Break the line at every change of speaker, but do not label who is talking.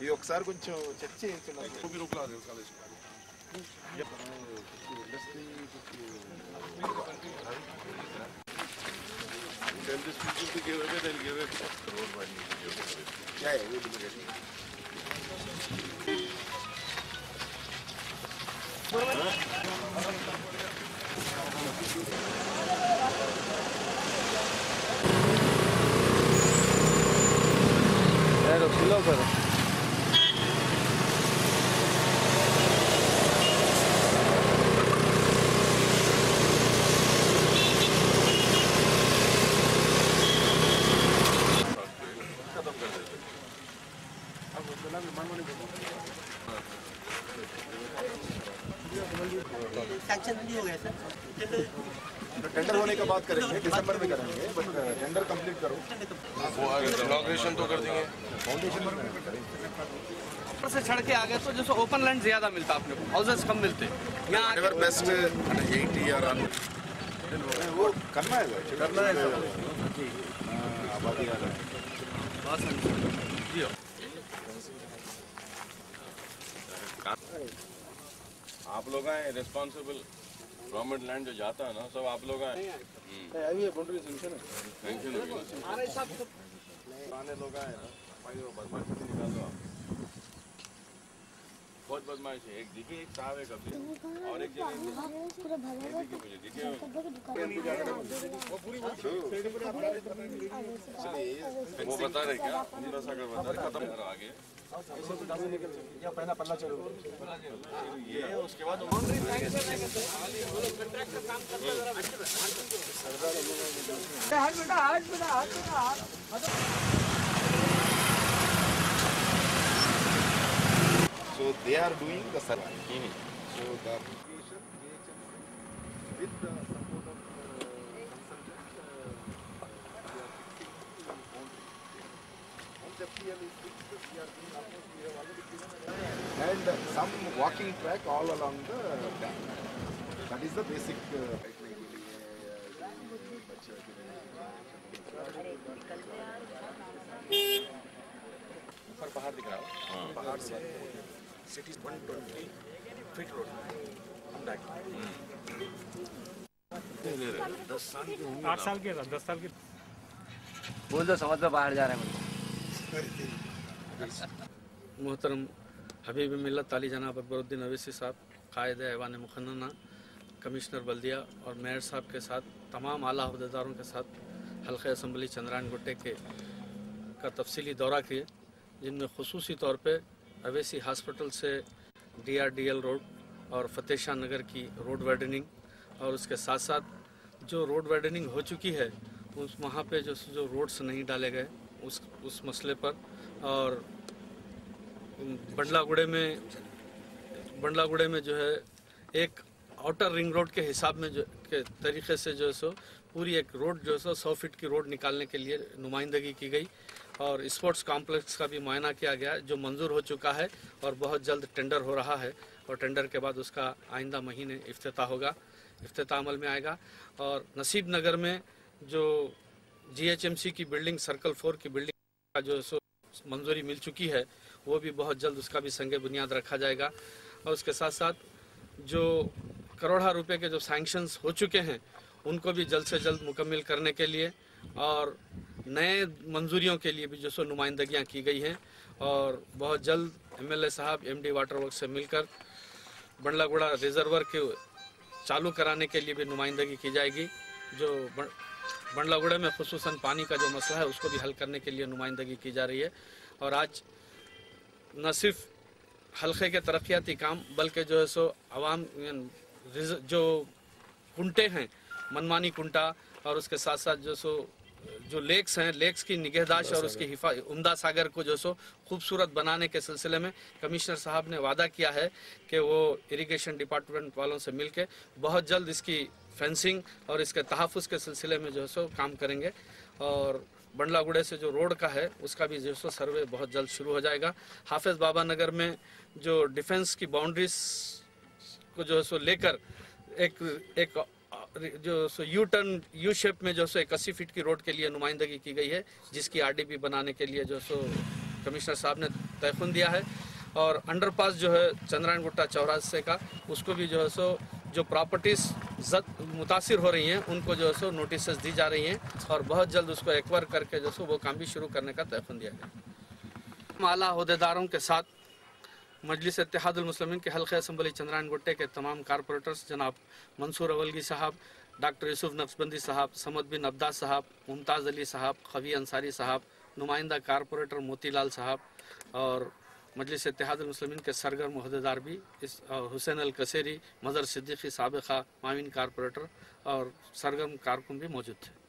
ఇది ఒకసారి కొంచెం చెక్ చేయించండి. Tell these people to give away, they'll give it. Yeah, we will get it.
यार स्लो करो.
टेंडर होने का बात करेंगे, दिसंबर में करेंगे, बट टेंडर कंप्लीट करो.
वो इनॉग्रेशन तो कर देंगे,
फाउंडेशन में
ऊपर से चढ़ के आ गए तो जैसे ओपन लैंड ज्यादा मिलता अपने को, हाउसेस कम मिलते. यहाँ
नेवर बेस्ट 80 या रन
वो करना है
जी
आबादी का
जी
आप लोग आए रिस्पॉन्सिबल. गवर्नमेंट लैंड जो जाता है ना सब आप लोग आए.
सेंक्शन पुराने लोग आए ना, बदमाशी से निकाल दो.
बहुत बदमाश है. एक दिखे एक साहब है कभी और एक जगह मुझे दिखे वो बता रहे क्या पूरा सागर बता रहे खत्म करो आगे
पहला पल्ला चलो
ये उसके बाद
So they are doing the survey. So the application with the support of consultant, once FPL is fixed, we are doing almost, we have already fixed, and some walking track all along the dam. That is the basic. ऊपर पहाड़ दिख रहा है. पहाड़ से city 120 feet road.
8 साल के था, 10 साल के.
बोल दो समझ में बाहर जा रहे हैं. मोहतरम हबीब मिल्लत अली जनाब अकबरुद्दीन अवैसी साहब, कायद ऐवान मुखन्ना, कमिश्नर बल्दिया और मेयर साहब के साथ तमाम आला अहदेदारों के साथ हल्के असम्बली चंद्रायन गुट्टे का तफसीली दौरा किए, जिनमें खुसूसी तौर पे अवैसी हॉस्पिटल से DRDL रोड और फतेह शाह नगर की रोड वाइडनिंग और उसके साथ साथ जो रोड वाइडनिंग हो चुकी है उस वहाँ पे जो रोड्स नहीं डाले गए उस मसले पर, और बंडलागुड़े में जो है एक आउटर रिंग रोड के हिसाब में जो के तरीके से जो है सो पूरी एक रोड जो है 100 फीट की रोड निकालने के लिए नुमाइंदगी की गई, और स्पोर्ट्स कॉम्प्लेक्स का भी मुआयना किया गया जो मंजूर हो चुका है और बहुत जल्द टेंडर हो रहा है, और टेंडर के बाद उसका आइंदा महीने इफ्तिताह अमल में आएगा. और नसीब नगर में जो GHMC की बिल्डिंग सर्कल 4 की बिल्डिंग का जो सो मंजूरी मिल चुकी है वो भी बहुत जल्द उसका भी संगे बुनियाद रखा जाएगा. और उसके साथ साथ जो करोड़ा रुपए के जो सैंक्शंस हो चुके हैं उनको भी जल्द से जल्द मुकम्मल करने के लिए और नए मंजूरियों के लिए भी जो सो नुमाइंदगियाँ की गई हैं, और बहुत जल्द MLA साहब MD वाटर वर्क से मिलकर बंडलागुड़ा रिजर्वर के चालू कराने के लिए भी नुमाइंदगी की जाएगी. जो बंडलागुड़ा में खुसूसन पानी का जो मसला है उसको भी हल करने के लिए नुमाइंदगी की जा रही है. और आज न सिर्फ हल्के के तरक्याती काम बल्कि जो है सो आवाम जो कुंटे हैं मनमानी कुंटा और उसके साथ साथ जो लेक्स हैं, लेक्स की निगहदाश्त और उसकी उम्दा सागर को जो सो खूबसूरत बनाने के सिलसिले में कमिश्नर साहब ने वादा किया है कि वो इरिगेशन डिपार्टमेंट वालों से मिलकर बहुत जल्द इसकी फेंसिंग और इसके तहफ़्फ़ुज़ के सिलसिले में जो है सो काम करेंगे. और बंडलागुड़े से जो रोड का है उसका भी जो सो सर्वे बहुत जल्द शुरू हो जाएगा. हाफिज बाबा नगर में जो डिफेंस की बाउंड्रीज को जो है सो लेकर एक जो सो यू शेप में जो सो 81 फीट की रोड के लिए नुमाइंदगी की गई है, जिसकी RDP बनाने के लिए जो सो कमिश्नर साहब ने तयखुन दिया है। और अंडरपास जो है चंद्रायन गुट्टा चौराहे का, उसको भी जो है सो जो प्रॉपर्टीज़ मुतासिर हो रही हैं उनको जो है सो नोटिस दी जा रही हैं और बहुत जल्द उसको एक्वायर करके जो सो वो काम भी शुरू करने का तयखुन दिया गया। आला अहदेदारों के साथ मजलिस इत्तेहादुल मुस्लिमीन के हल्के असम्बली चंद्रायन गुट्टे के तमाम कारपोरेटर्स जनाब मंसूर अवलगी साहब, डॉक्टर यूसुफ नक्शबंदी साहब, समद बिन अब्दास साहब, मुमताज़ अली साहब, खवी अंसारी साहब, नुमाइंदा कारपोरेटर मोतीलाल साहब और मजलिस इत्तेहादुल मुस्लिमीन के सरगर्म अहदेदार भी इस हुसैन अल कसेरी, मज़र सिद्दीकी साबिक़ा माविन कारपोरेटर और सरगर्म कारकुन भी मौजूद थे।